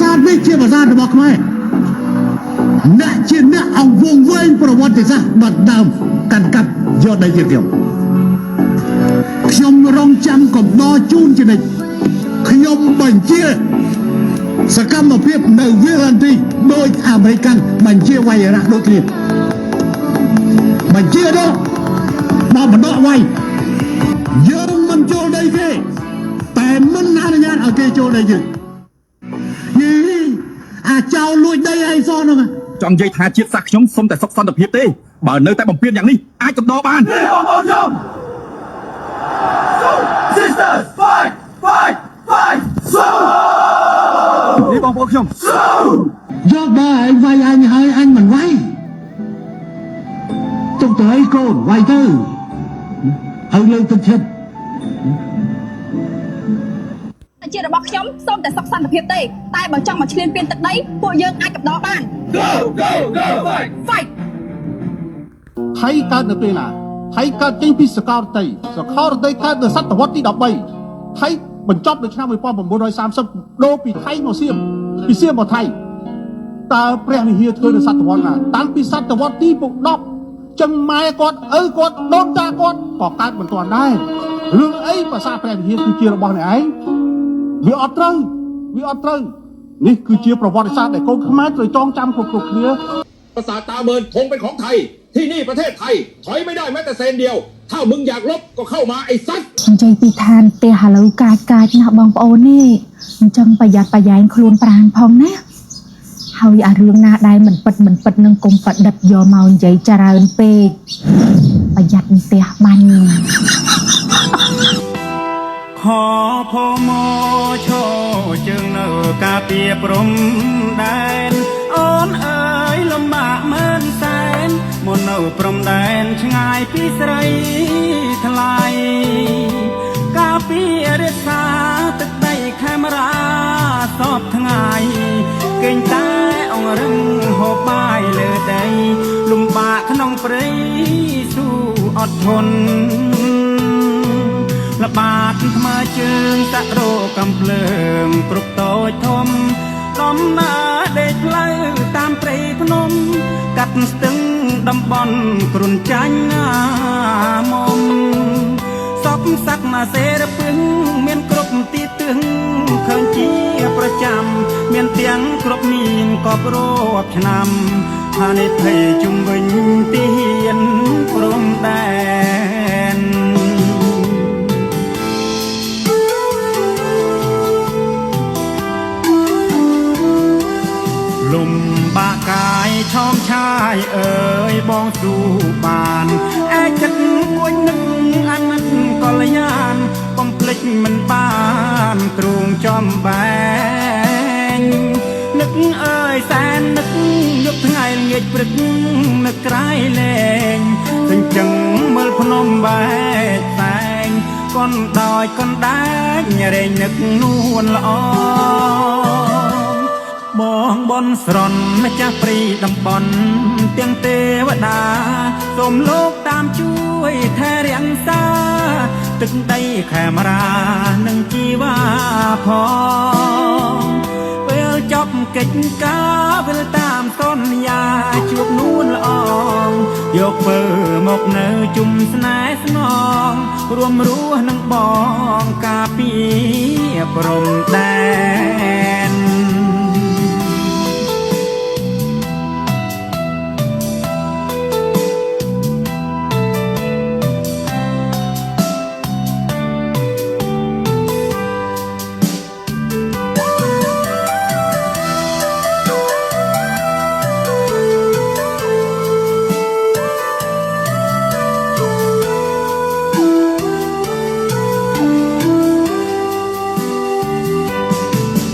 សាទនេះជាប្រាសាទរបស់ខ្មែរអ្នកជាអ្នកអង្គវងវែងប្រវត្តិសាស្ត្របាត់ដើមកាន់កាប់យកដីជាខ្ញុំរងចាំកំដរជូនជានិច្ចខ្ញុំបញ្ជាសកម្មភាពនៅវាលន្ទីដោយអាមេរិកបញ្ជាវាយរៈដូចគ្នាបញ្ជាដល់មកបណ្ដោះវាយយើងមិនចូលដីគេតែមិនអនុញ្ញាតឲ្យគេចូលដីយើងយីអាចោលលួចដីឲ្យសោះនោះចង់និយាយថាជាតិសាសន៍ខ្ញុំសុំតែសុខសន្តិភាពទេបើនៅតែបំពេញយ៉ាងនេះអាចកំដរបានបងប្អូនខ្ញុំ Sisters fight នេះបងប្អូនខ្ញុំយកបើឯងវាយអញហើយអញមិនវាយទុកទៅឲ្យកូនវាយទៅឲ្យលើទឹកចិត្តជារបស់ខ្ញុំសូមតែសុខសន្តិភាពទេតែបើចង់មកឈ្លានពានទឹកដីពួកយើងអាចកំដរបាន Go fight ថៃកើតនៅពេលណាថៃកើតចេញពីសកលរតីកើតនៅសតវត្សទី13ថៃបញ្ចប់នៅឆ្នាំ1930ដូរពីថៃមកសៀមពីសៀមមកថៃតើព្រះវិហារធ្វើនៅសតវត្សណាតាំងពីសតវត្សទី10ចឹងម៉ែគាត់ឪគាត់ដូនតាគាត់ក៏កើតមិនទាន់ដែររឿងអីភាសាព្រះវិហារគឺជារបស់អ្នកឯងវាអត់ត្រូវនេះគឺជាប្រវត្តិសាស្ត្រដែលកូនខ្មែរត្រូវចងចាំគ្រប់គ្នាប្រាសាទតាเมินคงเป็นของไทยที่นี่ประเทศไทยถอยไม่ได้แม้แต่เซนเดียวถ้ามึงอยากลบก็เข้ามาไอ้สัตว์អញ្ចឹងពីឋានផ្ទះឥឡូវកាចណាស់បងប្អូននេះអញ្ចឹងប្រយ័ត្នប្រយែងខ្លួនប្រាណផងណាហើយអារឿងណាដែលមិនពិតនឹងកុំប្រឌិតយកមកនិយាយច្រើនពេកប្រយ័ត្នផ្ទះបាញ់ខផមឈោជើងនៅការពារព្រំដែនអូនអើយលំបាកមែនសែនមកនៅព្រំដែនឆ្ងាយពីស្រីថ្លៃការពាររក្សាទឹកដីខេមរាសពថ្ងៃគេងតែអង្រឹងហូបបាយលើដីលំបាកក្នុងព្រៃស៊ូអត់ធន់ល្បាតថ្មើរជើងសាក់រោកំភ្លើងគ្រប់តូចធំដំណើរដេកផ្លូវតាមព្រៃភ្នំកាត់ស្ទឹងតំបន់គ្រុនចាញ់ណាមុំសពសក្តាសេរពឹងមានគ្រប់ទីទិសឃើញជាប្រចាំមានទាំងគ្រប់មានក៏ប្របឆ្នាំហានិភ័យជុំវិញទីហ៊ានព្រំដែនលំបាកកាយឆោមឆាយអើយបងស៊ូបានឯចិត្តគួយនឹកអាណិតកល្យានកំភ្លេចមិនបានទ្រូងចំបែងនឹកអើយសែននឹកយប់ថ្ងៃល្ងាចព្រឹកនឹកក្រៃលែងទិញចឹងមើលភ្នំបែកតែងកូនដោយកូនដែករែងនឹកនួនល្អបងបនស្រន់ម្ចាស់ព្រីតំបន់ទាំងទេវតាសូមលោកតាមជួយថែរក្សាទឹកដីខេមរានិងជីវ៉ាផងពេលចប់កិច្ចការវិលតាមសន្យាជួបនួនល្អងយកពើមកនៅជុំស្នេហ៍ស្នងរួមរស់នឹងបងការពារព្រំដែន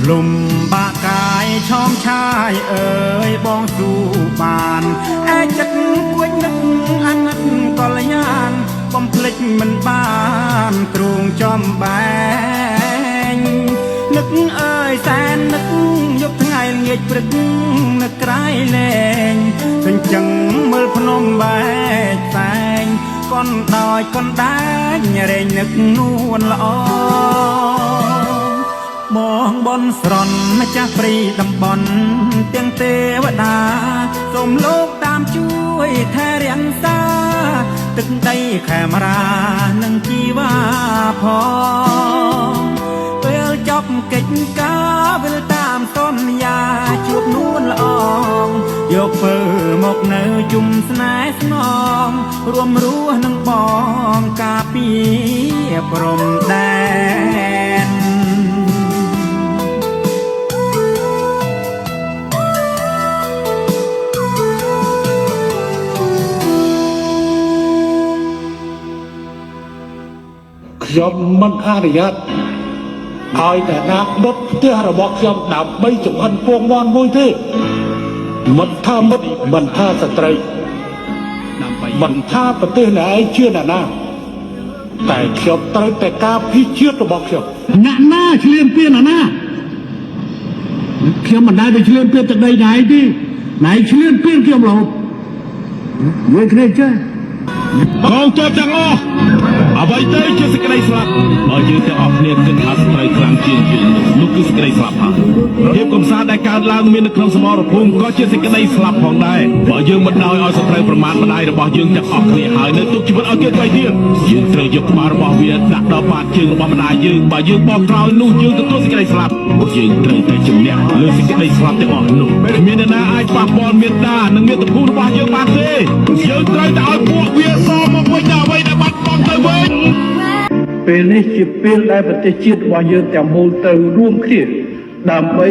លំបាកកាយឆោមឆាយអើយបងស៊ូបានឯចិត្តគួចនឹកអាណិតកល្យានបំភ្លេចមិនបានទ្រូងចំបែងនឹកអើយសែននឹកយប់ថ្ងៃល្ងាចព្រឹកនឹកក្រៃលែងទិញចឹងមើលភ្នំបែកតែងកូនដោយកូនដែងរែងនឹកនួនល្អប បងបនស្រន់ម្ចាស់ព្រីតំបន់ទាំងទេវតាសូមលោកតាមជួយថែរក្សាទឹកដីខេមរានិងជីវ៉ាផងពេលចប់កិច្ចការវិលតាមសន្យាជួបនួនល្អងយកធ្វើមកនៅជុំស្នេហ៍ស្នងរួមរស់នឹងបងការពារព្រំដែនខ្ញុំមិនអនុញ្ញាតឲ្យតែណាដុតផ្ទះរបស់ខ្ញុំដើម្បីចំអិនពងមាន់មួយទេមិនថាមិត្តមិនថាស្ត្រីមិនថាប្រទេសណាឯងជាអ្នកណាតែខ្ញុំត្រូវតែការពារជាតិរបស់ខ្ញុំអ្នកណាឈ្លានពានអាណាខ្ញុំមិនដែលទៅឈ្លានពានទឹកដីណៃទេណៃឈ្លានពានខ្ញុំរហូតមួយគ្នាចេះកងទ័ពទាំងអស់អ្វីទៅជាសេចក្តីស្លាប់បើយើងទាំងអស់គ្នាគិតថាស្ត្រីខ្លាំងជាងយើងនោះគឺសេចក្តីស្លាប់ហើយភាពកំសាន្តដែលកើតឡើងមាននៅក្នុងសមរភូមិក៏ជាសេចក្តីស្លាប់ផងដែរបើយើងមិនដោយឲ្យស្ត្រីប្រមាថម្ដាយរបស់យើងទាំងអស់គ្នាហើយនៅទុកជីវិតឲ្យគេទៅទៀតយើងត្រូវយកក្បាលរបស់វាដាក់ដល់បាតជើងរបស់ម្ដាយយើងបើយើងបោះក្រោយនោះយើងទទួលសេចក្តីស្លាប់យើងត្រូវតែជំនះលើសេចក្តីស្លាប់ទាំងអស់នោះគ្មានអ្នកណាអាចប៉ះពាល់មេត្តានិងមាតុភូមិរបស់យើងបានទេយើងត្រូវតែឲ្យពួកវាសមកវិញអ្វីដែលបាត់បង់ទៅវិញពេលនេះជាពេលដែលប្រទេសជាតិរបស់យើងទាំងមូលទៅរួមគ្នាដើម្បី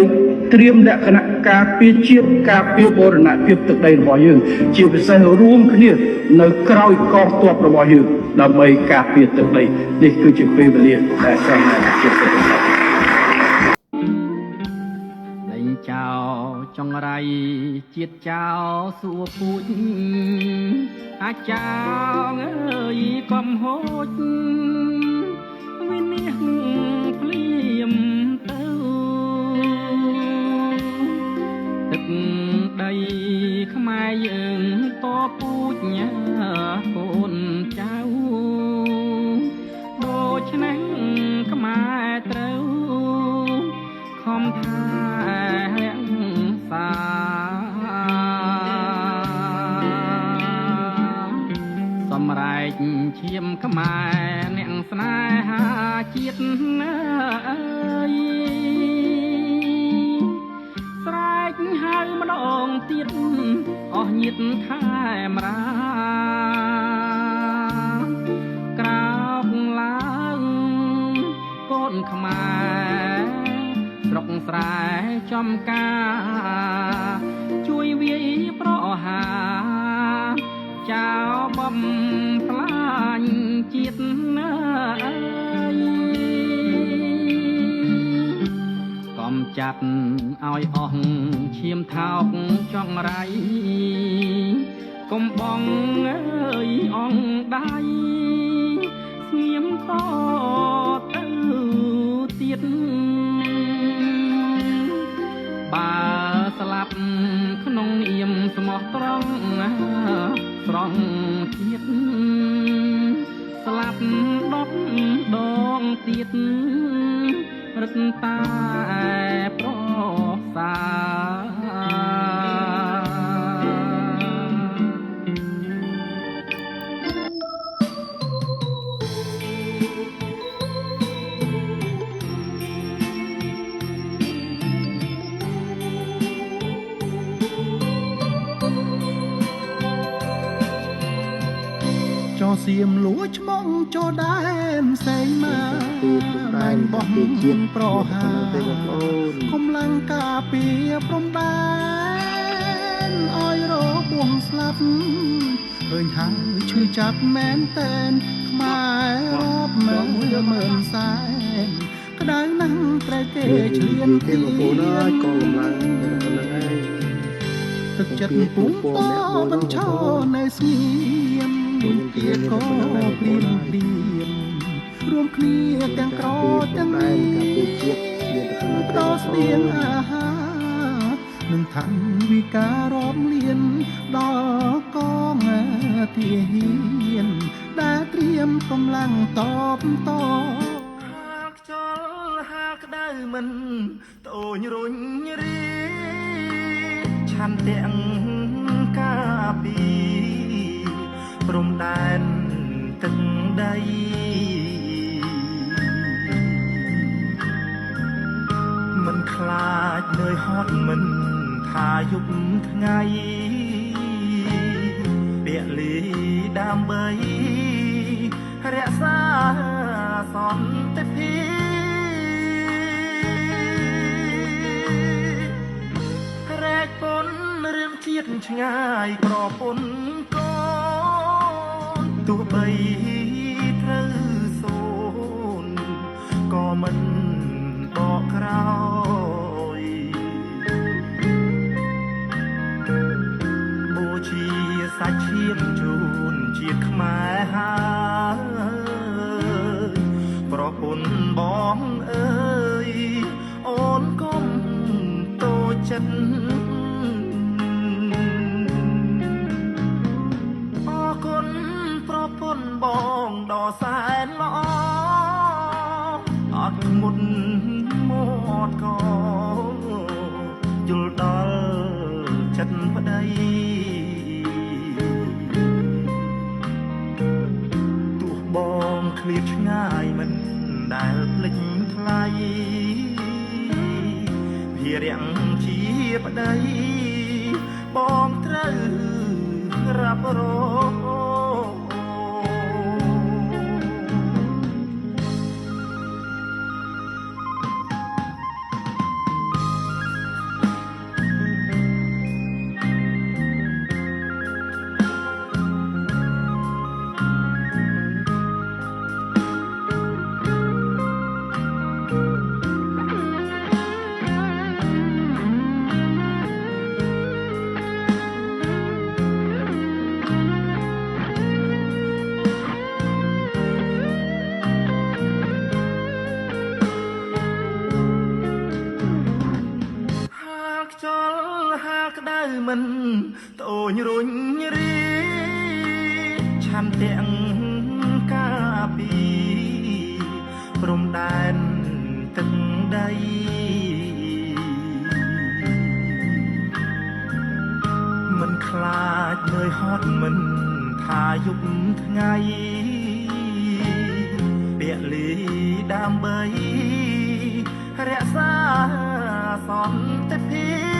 ត្រៀមលក្ខណៈការពារជាតិការពារបូរណភាពទឹកដីរបស់យើងជាពិសេសរួមគ្នានៅក្រោយកងទ័ពរបស់យើងដើម្បីការពារទឹកដីនេះគឺជាពេលវេលាដែលសំខាន់ជាពិសេសដេញចោចង្រៃជាតិចោសួរពូជអាចចោអើយកំហូចវិនិច្ឆ័យភ្លាមទៅទឹកដីខ្មែរយើងតពូជញ៉ាកូនចៅដូច្នេះខ្មែរត្រូវខំថារក្សាសម្រែកឈាមខ្មែរអ្នកស្នេហាជាតិអើយស្រែកហៅម្ដងទៀតអស់ញាតិខែមរាក្រោកឡើងកូនខ្មែរស្រុកស្រែចំការជួយវាយប្រហាចៅបំផ្លាញជាតិណាកំចាត់ឲ្យអស់ឈាមថោកចង្រៃកុំបងអើយអងដៃស្ងៀមតទៅទៀតបើស្លាប់ក្នុងនាមស្មោះត្រង់ស្រង់ជាតិស្លាប់10ដងទៀតរឹតតែប្រសា cho xiêm lúa mong cho đám say ma man bom pro hà không lăng cà pia prom đan oi ro buông slap hơi hàng chui chặt men tên mai rop mơ mờn sai cái đáy năng trai kê chuyên tiên thực chất cũng to vẫn cho nơi xiêm tiệt có pliêm pliêm rôm kia càng cỏ càng đi đó tiếng ha nâng thẳng vì cá róm liên đó có ngà thì hiền đã tiêm công lăng tóm to hạc cho hạc đây មិនតូចរុញរីឆាន់ទាំងការពីព្រំដែនទឹកដីមិនខ្លាចនឿយហត់មិនថាយប់ថ្ងៃពលីដើម្បីរក្សាសន្តិភាពរែកពុនរឿងជាតិឆ្ងាយប្រពន្ធកូនទោះបីត្រូវសូនក៏មិនបកក្រោយបូជាសាច់ឈាមជូនជាតិខ្មែរហើយប្រពន្ធបងអើយអូនកុំតូចចិត្តអរគុណប្រពន្ធបងដ៏សែនល្អអត់ធ្ងន់មាត់ក៏យល់ដល់ចិត្តប្តីទោះបងឃ្លាតឆ្ងាយមិនដែលភ្លេចថ្លៃភារៈជាប្តីបងត្រូវរ៉ាប់រងក្តៅមិនតូចរុញរីឆាន់ទាំងការពីព្រំដែនទឹកដីមិនខ្លាចនឿយហត់មិនថាយប់ថ្ងៃពលីដើម្បីរក្សាសន្តិភាព